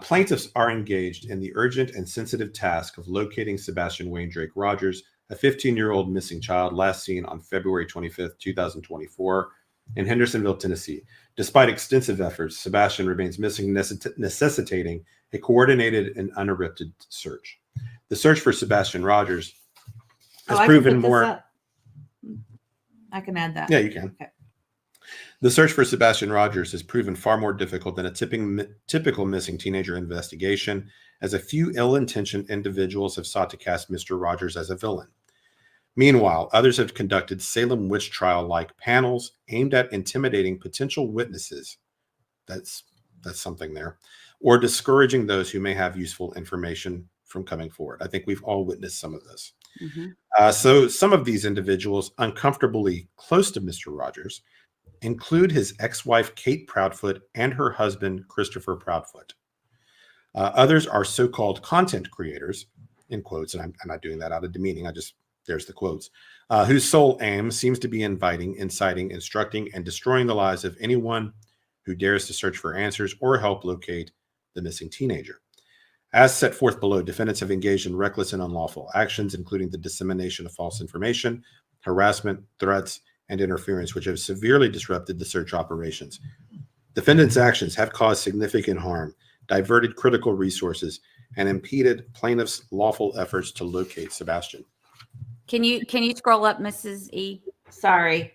Plaintiffs are engaged in the urgent and sensitive task of locating Sebastian Wayne Drake Rogers, a 15-year-old missing child last seen on February 25th, 2024, in Hendersonville, Tennessee. Despite extensive efforts, Sebastian remains missing, necessitating a coordinated and uninterrupted search. The search for Sebastian Rogers has proven more. I can add that. Yeah, you can. Okay. The search for Sebastian Rogers has proven far more difficult than a typical missing teenager investigation, as a few ill-intentioned individuals have sought to cast Mr. Rogers as a villain. Meanwhile, others have conducted Salem witch trial-like panels aimed at intimidating potential witnesses. That's something there. Or discouraging those who may have useful information from coming forward. I think we've all witnessed some of this. Mm-hmm. So some of these individuals uncomfortably close to Mr. Rogers include his ex-wife, Kate Proudfoot, and her husband, Christopher Proudfoot. Others are so-called content creators, in quotes, and I'm not doing that out of demeaning. There's the quotes, whose sole aim seems to be inviting, inciting, instructing, and destroying the lives of anyone who dares to search for answers or help locate the missing teenager. As set forth below, defendants have engaged in reckless and unlawful actions, including the dissemination of false information, harassment, threats, and interference, which have severely disrupted the search operations. Defendants' actions have caused significant harm, diverted critical resources, and impeded plaintiffs' lawful efforts to locate Sebastian. Can you scroll up, Mrs. E? Sorry.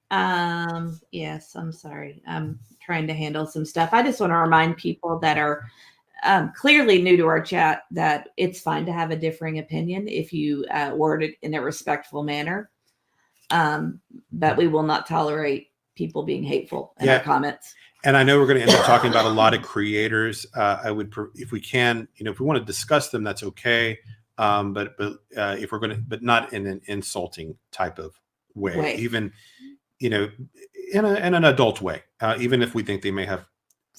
Yes, I'm sorry. I'm trying to handle some stuff. I just want to remind people that are clearly new to our chat that it's fine to have a differing opinion if you word it in a respectful manner. But we will not tolerate people being hateful in our comments. And I know we're going to end up talking about a lot of creators. I would, if we can, if we want to discuss them, that's okay. But if we're going to, but not in an insulting type of way. Even, in an adult way, even if we think they may have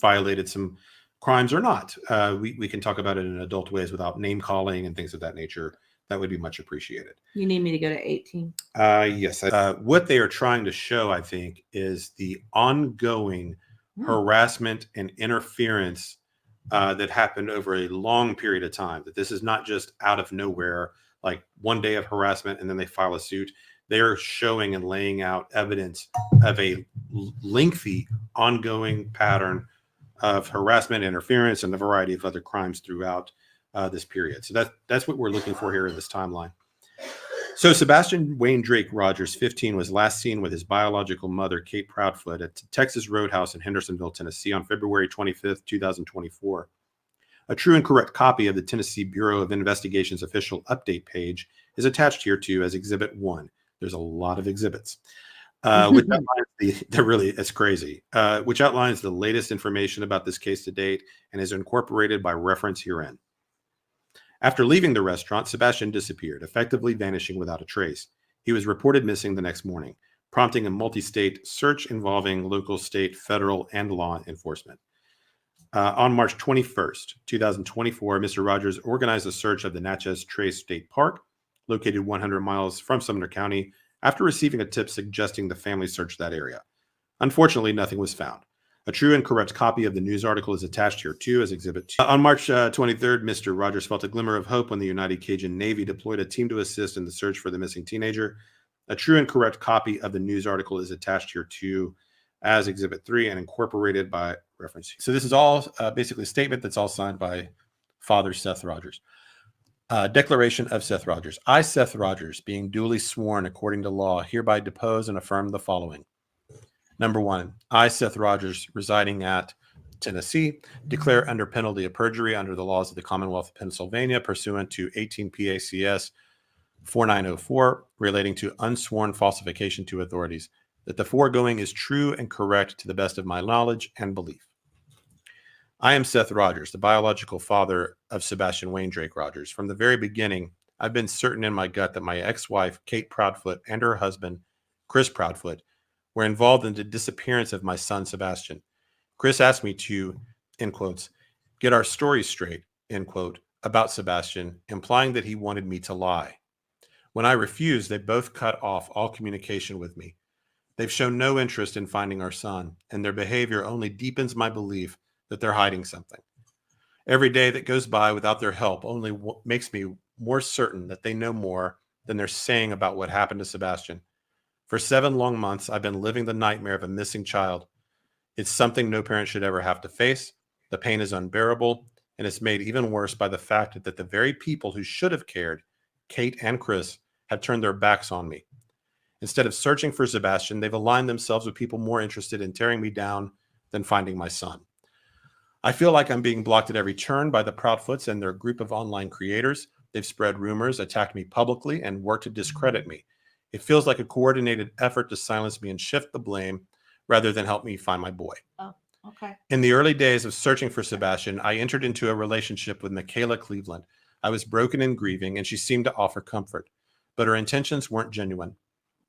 violated some crimes or not, we can talk about it in adult ways without name calling and things of that nature. That would be much appreciated. You need me to go to 18? Yes. What they are trying to show, I think, is the ongoing harassment and interference that happened over a long period of time. That this is not just out of nowhere, like one day of harassment and then they file a suit. They're showing and laying out evidence of a lengthy, ongoing pattern of harassment, interference, and a variety of other crimes throughout this period. So that's what we're looking for here in this timeline. So Sebastian Wayne Drake Rogers, 15, was last seen with his biological mother, Kate Proudfoot, at Texas Roadhouse in Hendersonville, Tennessee on February 25th, 2024. A true and correct copy of the Tennessee Bureau of Investigation's official update page is attached here too as Exhibit 1. There's a lot of exhibits, which outlines it's crazy, which outlines the latest information about this case to date and is incorporated by reference herein. After leaving the restaurant, Sebastian disappeared, effectively vanishing without a trace. He was reported missing the next morning, prompting a multi-state search involving local, state, federal, and law enforcement. On March 21st, 2024, Mr. Rogers organized a search of the Natchez Trace State Park, located 100 miles from Sumner County, after receiving a tip suggesting the family search that area. Unfortunately, nothing was found. A true and correct copy of the news article is attached here too as Exhibit 2. On March 23rd, Mr. Rogers felt a glimmer of hope when the United Cajun Navy deployed a team to assist in the search for the missing teenager. A true and correct copy of the news article is attached here too as Exhibit 3 and incorporated by reference. So this is all basically a statement that's all signed by Father Seth Rogers. Declaration of Seth Rogers. I, Seth Rogers, being duly sworn according to law, hereby depose and affirm the following. Number 1, I, Seth Rogers, residing at Tennessee, declare under penalty of perjury under the laws of the Commonwealth of Pennsylvania pursuant to 18 PACS 4904 relating to unsworn falsification to authorities that the foregoing is true and correct to the best of my knowledge and belief. I am Seth Rogers, the biological father of Sebastian Wayne Drake Rogers. From the very beginning, I've been certain in my gut that my ex-wife, Kate Proudfoot, and her husband, Chris Proudfoot, were involved in the disappearance of my son, Sebastian. Chris asked me to, in quotes, get our story straight, end quote, about Sebastian, implying that he wanted me to lie. When I refused, they both cut off all communication with me. They've shown no interest in finding our son, and their behavior only deepens my belief that they're hiding something. Every day that goes by without their help only makes me more certain that they know more than they're saying about what happened to Sebastian. For 7 long months, I've been living the nightmare of a missing child. It's something no parent should ever have to face. The pain is unbearable, and it's made even worse by the fact that the very people who should have cared, Kate and Chris, have turned their backs on me. Instead of searching for Sebastian, they've aligned themselves with people more interested in tearing me down than finding my son. I feel like I'm being blocked at every turn by the Proudfoots and their group of online creators. They've spread rumors, attacked me publicly, and worked to discredit me. It feels like a coordinated effort to silence me and shift the blame rather than help me find my boy. Oh, okay. In the early days of searching for Sebastian, I entered into a relationship with Michaela Cleveland. I was broken and grieving, and she seemed to offer comfort, but her intentions weren't genuine.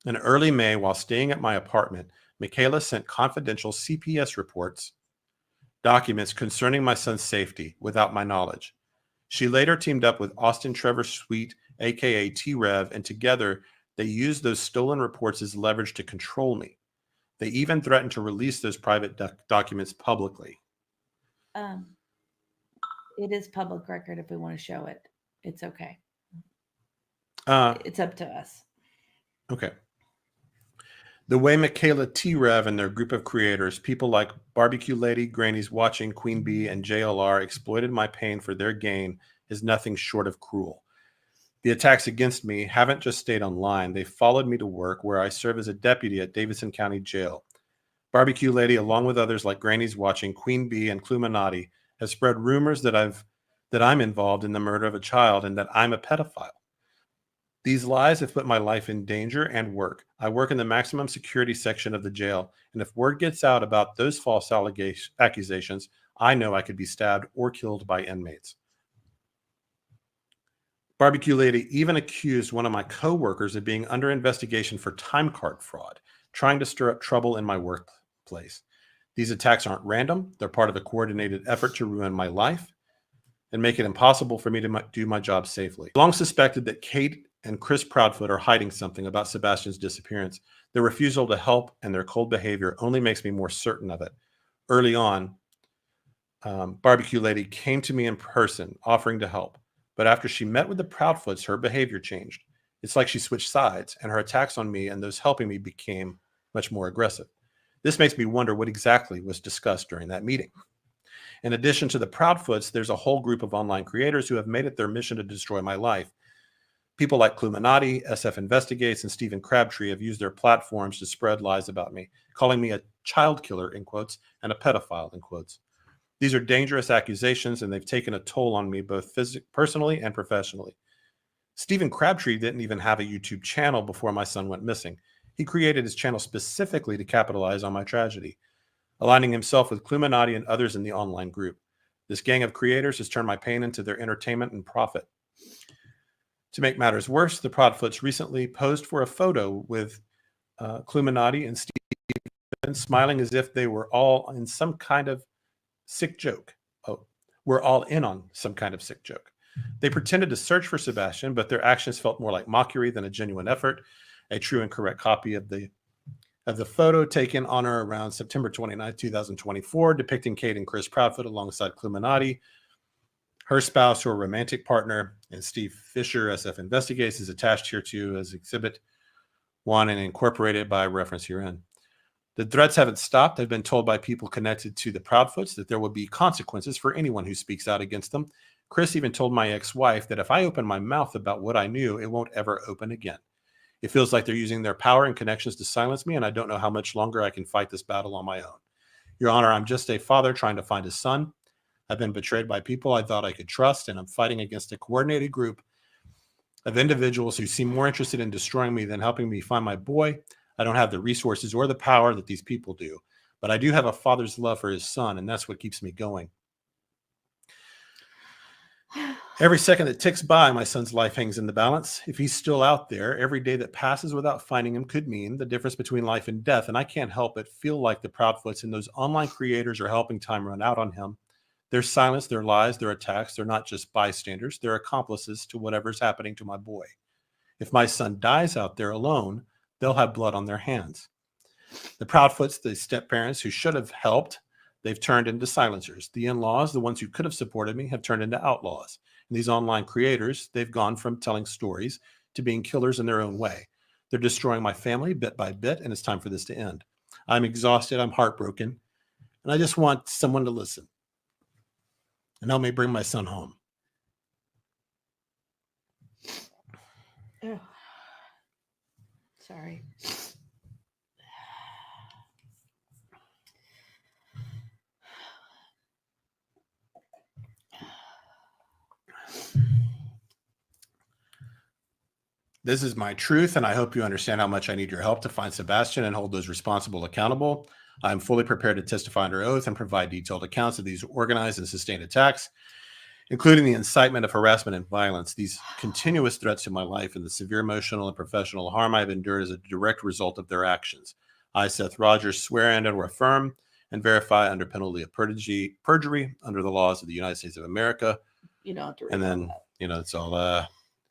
In early May, while staying at my apartment, Michaela sent confidential CPS reports, documents concerning my son's safety without my knowledge. She later teamed up with Austin Trevor Sweet, aka T-Rev, and together they used those stolen reports as leverage to control me. They even threatened to release those private documents publicly. It is public record if we want to show it. It's okay. It's up to us. Okay. The way Michaela T-Rev and their group of creators, people like Barbecue Lady, Granny's Watching, Queen Bee, and JLR exploited my pain for their gain is nothing short of cruel. The attacks against me haven't just stayed online. They followed me to work where I serve as a deputy at Davidson County Jail. Barbecue Lady, along with others like Granny's Watching, Queen Bee, and Cluminati, has spread rumors that I'm involved in the murder of a child and that I'm a pedophile. These lies have put my life in danger and work. I work in the maximum security section of the jail, and if word gets out about those false accusations, I know I could be stabbed or killed by inmates. Barbecue Lady even accused one of my co-workers of being under investigation for time card fraud, trying to stir up trouble in my workplace. These attacks aren't random. They're part of a coordinated effort to ruin my life and make it impossible for me to do my job safely. I long suspected that Kate and Chris Proudfoot are hiding something about Sebastian's disappearance. Their refusal to help and their cold behavior only makes me more certain of it. Early on, Barbecue Lady came to me in person offering to help. But after she met with the Proudfoots, her behavior changed. It's like she switched sides, and her attacks on me and those helping me became much more aggressive. This makes me wonder what exactly was discussed during that meeting. In addition to the Proudfoots, there's a whole group of online creators who have made it their mission to destroy my life. People like Cluminati, SF Investigates, and Stephen Crabtree have used their platforms to spread lies about me, calling me a child killer, in quotes, and a pedophile, in quotes. These are dangerous accusations, and they've taken a toll on me both personally and professionally. Stephen Crabtree didn't even have a YouTube channel before my son went missing. He created his channel specifically to capitalize on my tragedy, aligning himself with Cluminati and others in the online group. This gang of creators has turned my pain into their entertainment and profit. To make matters worse, the Proudfoots recently posed for a photo with Cluminati and Stephen, smiling as if they were all in some kind of sick joke. Oh, we're all in on some kind of sick joke. They pretended to search for Sebastian, but their actions felt more like mockery than a genuine effort. A true and correct copy of the photo taken on or around September 29, 2024, depicting Kate and Chris Proudfoot alongside Cluminati, her spouse or romantic partner, and Steve Fisher, SF Investigates, is attached here too as Exhibit 1 and incorporated by reference herein. The threats haven't stopped. They've been told by people connected to the Proudfoots that there will be consequences for anyone who speaks out against them. Chris even told my ex-wife that if I open my mouth about what I knew, it won't ever open again. It feels like they're using their power and connections to silence me, and I don't know how much longer I can fight this battle on my own. Your Honor, I'm just a father trying to find his son. I've been betrayed by people I thought I could trust, and I'm fighting against a coordinated group of individuals who seem more interested in destroying me than helping me find my boy. I don't have the resources or the power that these people do, but I do have a father's love for his son, and that's what keeps me going. Every second that ticks by, my son's life hangs in the balance. If he's still out there, every day that passes without finding him could mean the difference between life and death, and I can't help but feel like the Proudfoots and those online creators are helping time run out on him. Their silence, their lies, their attacks, they're not just bystanders, they're accomplices to whatever's happening to my boy. If my son dies out there alone, they'll have blood on their hands. The Proudfoots, the step-parents who should have helped, They've turned into silencers. The in-laws, the ones who could have supported me, have turned into outlaws. And these online creators, they've gone from telling stories to being killers in their own way. They're destroying my family bit by bit, and it's time for this to end. I'm exhausted. I'm heartbroken. And I just want someone to listen and help me bring my son home. Oh. Sorry. This is my truth, and I hope you understand how much I need your help to find Sebastian and hold those responsible accountable. I'm fully prepared to testify under oath and provide detailed accounts of these organized and sustained attacks, including the incitement of harassment and violence. These continuous threats to my life and the severe emotional and professional harm I've endured as a direct result of their actions. I, Seth Roger, swear and or affirm and verify under penalty of perjury under the laws of the United States of America. You don't have to read And then, that. it's all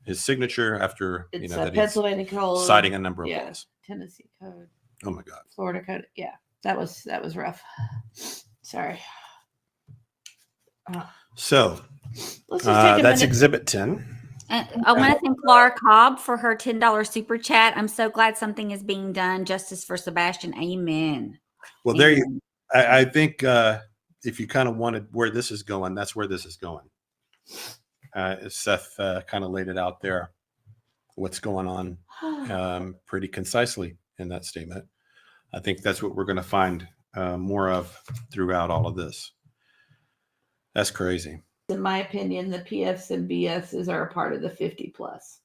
his signature after, It's that he's Pennsylvania code, citing a number of laws. Tennessee code, Oh my God. Florida code. Yeah, that was rough. Sorry. So Let's just take a that's minute. Exhibit 10. I want to thank Laura Cobb for her $10 super chat. I'm so glad something is being done. Justice for Sebastian. Amen. Well, there you. I think if you kind of wanted where this is going, that's where this is going. Seth kind of laid it out there, what's going on pretty concisely in that statement. I think that's what we're going to find more of throughout all of this. That's crazy. In my opinion, the PFs and BSs are a part of the 50 plus.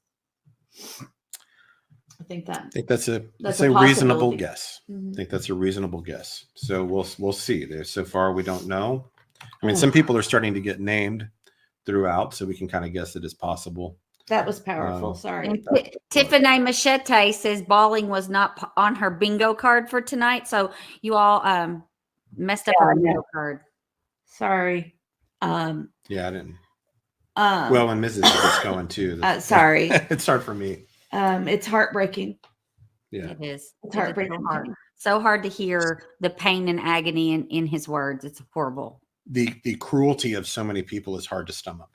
I think that's a reasonable possibility. guess. Mhm. I think that's a reasonable guess. So we'll see. There, so far we don't know. I mean, some people are starting to get named throughout, so we can kind of guess that it's possible. That was powerful. Sorry. And Tiffany Machete says balling was not on her bingo card for tonight. So you all messed up her bingo card. Sorry. Yeah, I didn't. Well, and Mrs. is going too. Sorry. It's hard for me. It's heartbreaking. Yeah. It is. It's heartbreaking. So hard to hear the pain and agony in his words. It's horrible. The cruelty of so many people is hard to stomach.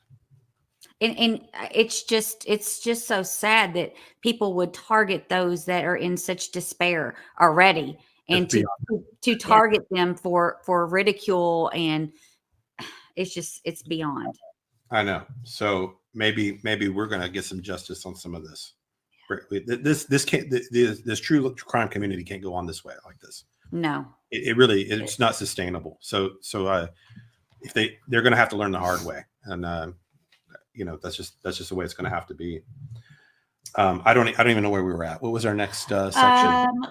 And it's just so sad that people would target those that are in such despair already, and to target them for ridicule, and it's beyond. I know. So maybe we're going to get some justice on some of this. This true crime community can't go on this way like this. No, it's not sustainable. So if they're going to have to learn the hard way, and that's just the way it's going to have to be. I don't even know where we were at. What was our next section?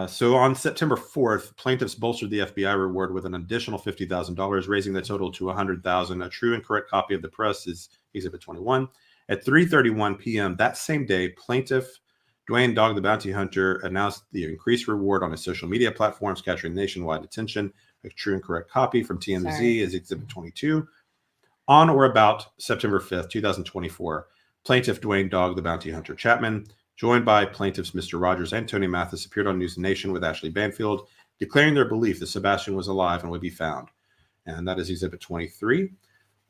So on September 4th, plaintiffs bolstered the FBI reward with an additional $50,000, raising the total to $100,000. A true and correct copy of the press is Exhibit 21. At 3:31 p.m. that same day, plaintiff Dwayne Dog the Bounty Hunter announced the increased reward on his social media platforms, capturing nationwide attention. A true and correct copy from TMZ is Exhibit 22. On or about September 5th, 2024, plaintiff Dwayne Dog the Bounty Hunter Chapman, joined by plaintiffs Mr. Rogers and Tony Mathis, appeared on News Nation with Ashley Banfield, declaring their belief that Sebastian was alive and would be found. And that is Exhibit 23.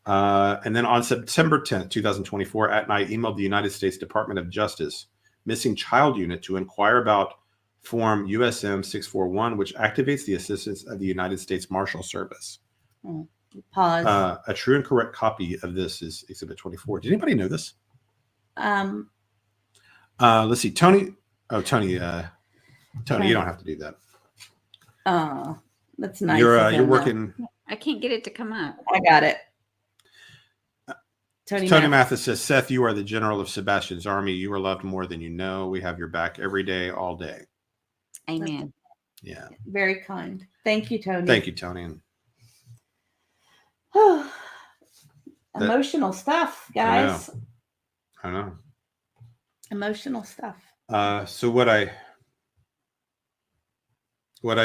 And then on September 10th, 2024, at night, emailed the United States Department of Justice Missing Child Unit to inquire about Form USM 641, which activates the assistance of the United States Marshal Service. Pause. A true and correct copy of this is Exhibit 24. Did anybody know this? Let's see. Tony. Oh, Tony. Tony, you don't have to do that. Oh, that's nice. You're working. I can't get it to come up. I got it. Tony Mathis says, Seth, you are the general of Sebastian's army. You are loved more than you know. We have your back every day, all day. Amen. Yeah. Very kind. Thank you, Tony. Thank you, Tony. Emotional stuff, guys. I know. Emotional stuff. So what I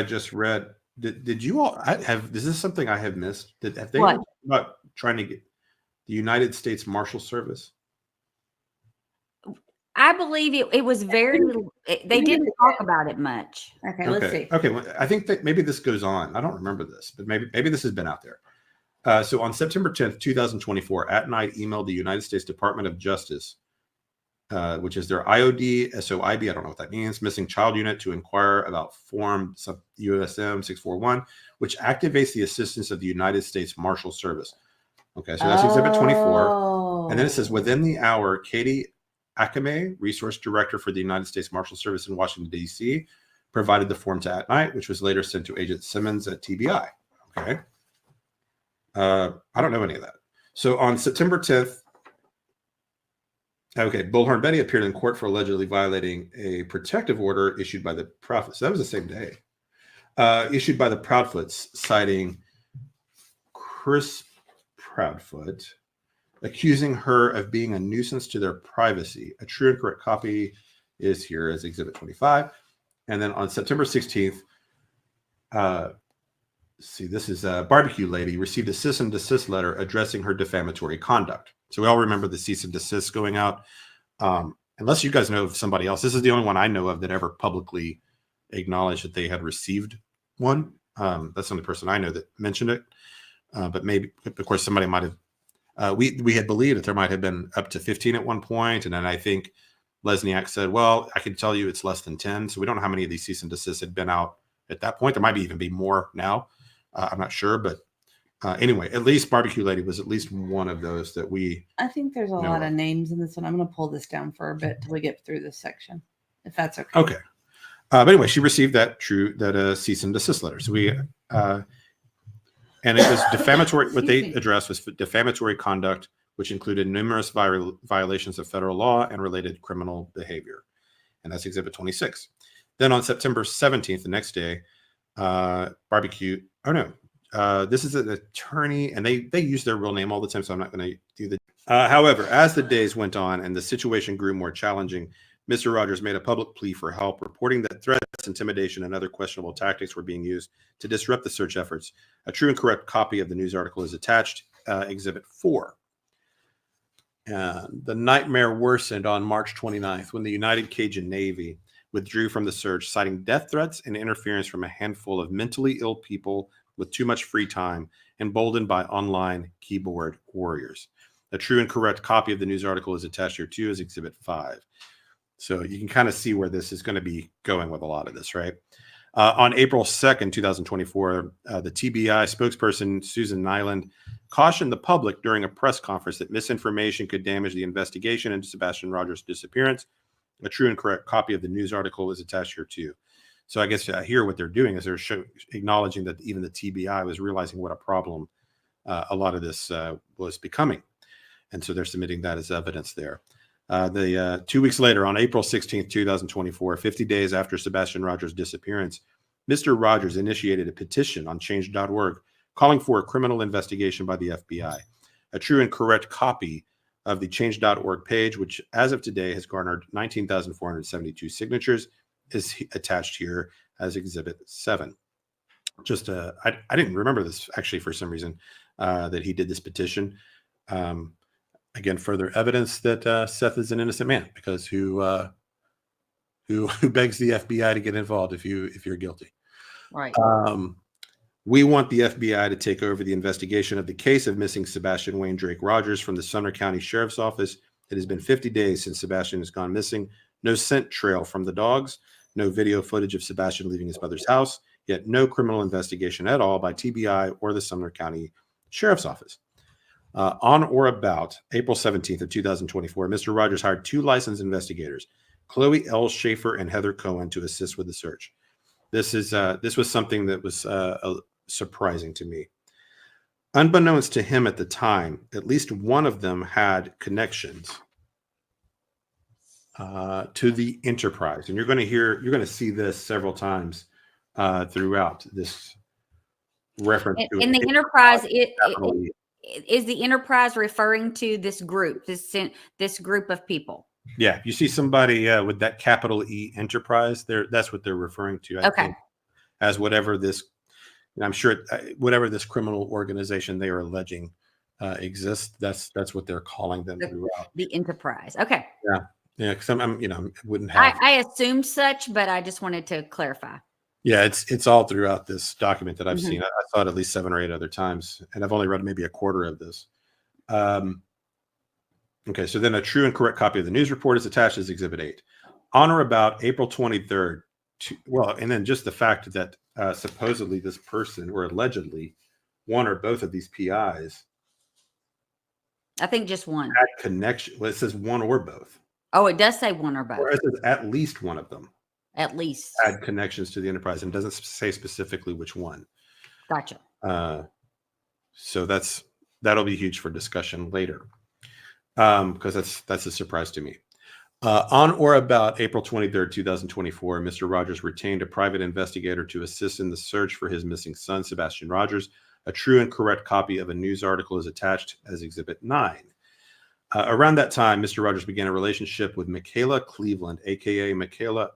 just read, did you all have, is this something I have missed? Have they talked about trying to get the United States Marshal Service? I believe it was very. They didn't talk about it much. Okay, let's see. Okay, well, I think that maybe this goes on. I don't remember this, but maybe this has been out there. So on September 10th, 2024, at night emailed the United States Department of Justice, which is their IOD SOIB, I don't know what that means, missing child unit, to inquire about Form USM 641, which activates the assistance of the United States Marshal Service. Okay, so that's Exhibit 24. And then it says, within the hour, Katie Akame, Resource Director for the United States Marshal Service in Washington, D.C., provided the form to At Night, which was later sent to Agent Simmons at TBI. Okay. I don't know any of that. So on September 10th, okay, Bullhorn Betty appeared in court for allegedly violating a protective order issued by the Proudfoots. So that was the same day. Issued by the Proudfoots, citing Chris Proudfoot, accusing her of being a nuisance to their privacy. A true and correct copy is here as Exhibit 25. And then on September 16th, this is a barbecue lady received a cease and desist letter addressing her defamatory conduct. So we all remember the cease and desist going out. Unless you guys know of somebody else, this is the only one I know of that ever publicly acknowledged that they had received one. That's the only person I know that mentioned it. But maybe, of course, somebody might have. We had believed that there might have been up to 15 at one point, and then I think Lesniak said, "Well, I can tell you it's less than 10." So we don't know how many of these cease and desists had been out at that point. There might even be more now. I'm not sure, but anyway, at least Barbecue Lady was at least one of those that we. I think there's a lot of names in this one. I'm going to pull this down for a bit till we get through this section, if that's okay. Okay, but anyway, she received that cease and desist letter. So we. And it was defamatory. What they addressed was defamatory conduct, which included numerous violations of federal law and related criminal behavior. And that's Exhibit 26. Then on September 17th, the next day, Barbecue. Oh, no. This is an attorney, and they use their real name all the time, so I'm not going to do the. However, as the days went on and the situation grew more challenging, Mr. Rogers made a public plea for help, reporting that threats, intimidation, and other questionable tactics were being used to disrupt the search efforts. A true and correct copy of the news article is attached, Exhibit 4. The nightmare worsened on March 29th when the United Cajun Navy withdrew from the search, citing death threats and interference from a handful of mentally ill people with too much free time, emboldened by online keyboard warriors. A true and correct copy of the news article is attached here too as Exhibit 5. So you can kind of see where this is going to be going with a lot of this, right? On April 2nd, 2024, the TBI spokesperson, Susan Nyland, cautioned the public during a press conference that misinformation could damage the investigation into Sebastian Rogers' disappearance. A true and correct copy of the news article is attached here too. So I guess here what they're doing is they're acknowledging that even the TBI was realizing what a problem a lot of this was becoming. And so they're submitting that as evidence there. 2 weeks later, on April 16th, 2024, 50 days after Sebastian Rogers' disappearance, Mr. Rogers initiated a petition on change.org calling for a criminal investigation by the FBI. A true and correct copy of the change.org page, which as of today has garnered 19,472 signatures, is attached here as Exhibit 7. I didn't remember this actually for some reason that he did this petition. Again, further evidence that Seth is an innocent man, because who begs the FBI to get involved if you're guilty? Right. We want the FBI to take over the investigation of the case of missing Sebastian Wayne Drake Rogers from the Sumner County Sheriff's Office. It has been 50 days since Sebastian has gone missing. No scent trail from the dogs, no video footage of Sebastian leaving his mother's house, yet no criminal investigation at all by TBI or the Sumner County Sheriff's Office. On or about April 17th of 2024, Mr. Rogers hired 2 licensed investigators, Chloe L. Schaefer and Heather Cohen, to assist with the search. This was something that was surprising to me. Unbeknownst to him at the time, at least one of them had connections to the Enterprise, and you're going to see this several times throughout this reference. In the Enterprise, is the Enterprise referring to this group, this group of people? Yeah, you see somebody with that capital E Enterprise there. That's what they're referring to. I think, as whatever this, I'm sure whatever this criminal organization they are alleging exists. That's what they're calling them throughout. The Enterprise. Okay. Yeah. Yeah, because I'm, wouldn't have. I assumed such, but I just wanted to clarify. Yeah, it's all throughout this document that I've Mhm. seen. I saw it at least 7 or 8 other times, and I've only read maybe a quarter of this. Okay, so then a true and correct copy of the news report is attached as Exhibit 8. On or about April 23rd, and then just the fact that supposedly this person, or allegedly, one or both of these PIs I think just one. had connection. Well, it says one or both. Oh, it does say one or both. Or it says at least one of them At least. had connections to the enterprise, and doesn't say specifically which one. Gotcha. So that'll be huge for discussion later, because that's a surprise to me. On or about April 23rd, 2024, Mr. Rogers retained a private investigator to assist in the search for his missing son, Sebastian Rogers. A true and correct copy of a news article is attached as Exhibit 9. Around that time, Mr. Rogers began a relationship with Michaela Cleveland, aka Michaela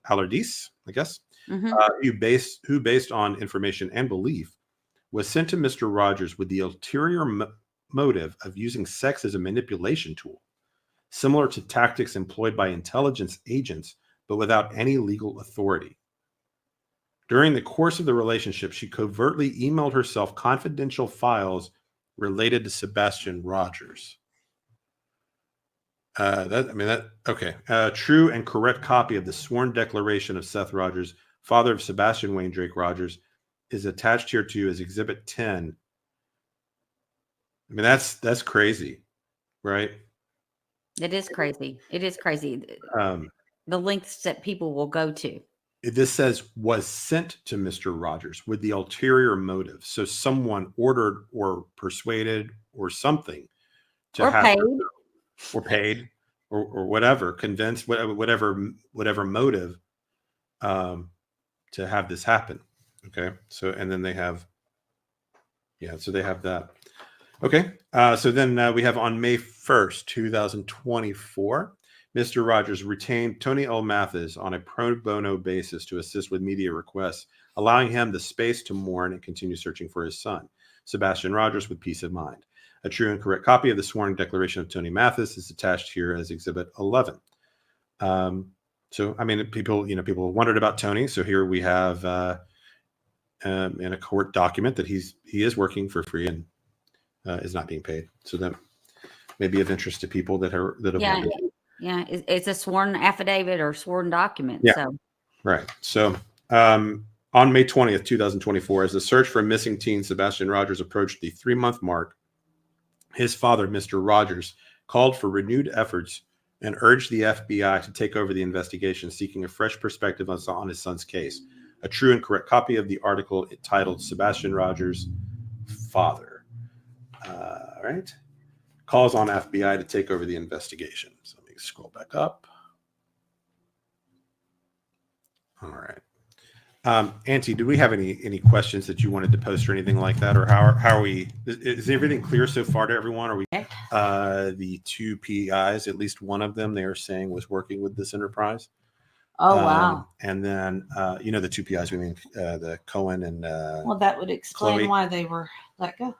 Allardyce, I guess, who, based on information and belief, was sent to Mr. Rogers with the ulterior motive of using sex as a manipulation tool, similar to tactics employed by intelligence agents, but without any legal authority. During the course of the relationship, she covertly emailed herself confidential files related to Sebastian Rogers. Okay. A true and correct copy of the sworn declaration of Seth Rogers, father of Sebastian Wayne Drake Rogers, is attached here to as Exhibit 10. I mean, that's crazy, right? It is crazy. It is crazy. The lengths that people will go to. This says was sent to Mr. Rogers with the ulterior motive. So someone ordered or persuaded or something to Or have paid. or paid or whatever, convinced, whatever motive to have this happen. Okay. So, and then they have, so they have that. Okay. So then we have on May 1st, 2024, Mr. Rogers retained Tony L. Mathis on a pro bono basis to assist with media requests, allowing him the space to mourn and continue searching for his son, Sebastian Rogers, with peace of mind. A true and correct copy of the sworn declaration of Tony Mathis is attached here as Exhibit 11. So, I mean, people wondered about Tony. So here we have in a court document that he is working for free and is not being paid. So that may be of interest to people that have wondered. Yeah, it's a sworn affidavit or sworn document. Yeah. So. Right. So on May 20th, 2024, as the search for a missing teen, Sebastian Rogers, approached the 3-month mark, his father, Mr. Rogers, called for renewed efforts and urged the FBI to take over the investigation, seeking a fresh perspective on his son's case. A true and correct copy of the article titled Sebastian Rogers' Father. All right. Calls on FBI to take over the investigation. So let me scroll back up. All right. Auntie, do we have any questions that you wanted to post or anything like that? Or how are we? Is everything clear so far to everyone? Are we the 2 PIs, at least one of them they are saying was working with this enterprise? Oh, wow. And then, the 2 PIs, we mean the Cohen and Well, that would explain Chloe. why they were let go.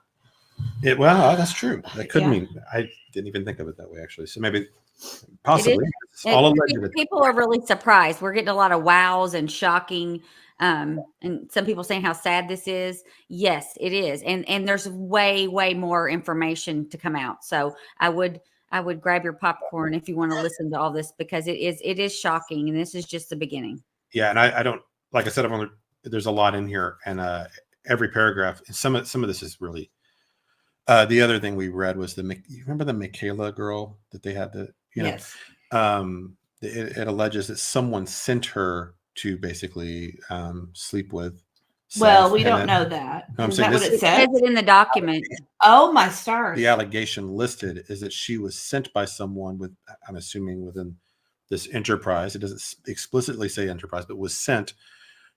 Well, that's true. That could Yeah. mean, I didn't even think of it that way, actually. So maybe, possibly. People are really surprised. We're getting a lot of wows and shocking. And some people saying how sad this is. Yes, it is. And there's way, way more information to come out. So I would grab your popcorn if you want to listen to all this, because it is shocking. And this is just the beginning. Yeah. And I don't, like I said, there's a lot in here, and every paragraph, and some of this is really, the other thing we read was you remember the Michaela girl that they had Yes. It alleges that someone sent her to basically sleep with Seth. Well, we don't know that. No, I'm Is saying that what this- it It says says? it in the document. Oh, my stars. The allegation listed is that she was sent by someone with, I'm assuming, within this enterprise. It doesn't explicitly say enterprise, but was sent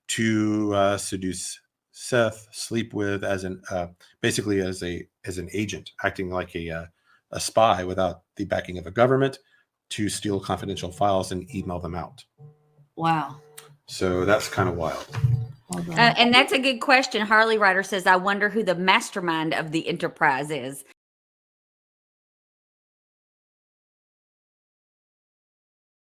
to seduce Seth, sleep with, as basically as an agent, acting like a spy without the backing of a government, to steal confidential files and email them out. Wow. So that's kind of wild. And that's a good question. Harley Ryder says, I wonder who the mastermind of the enterprise is.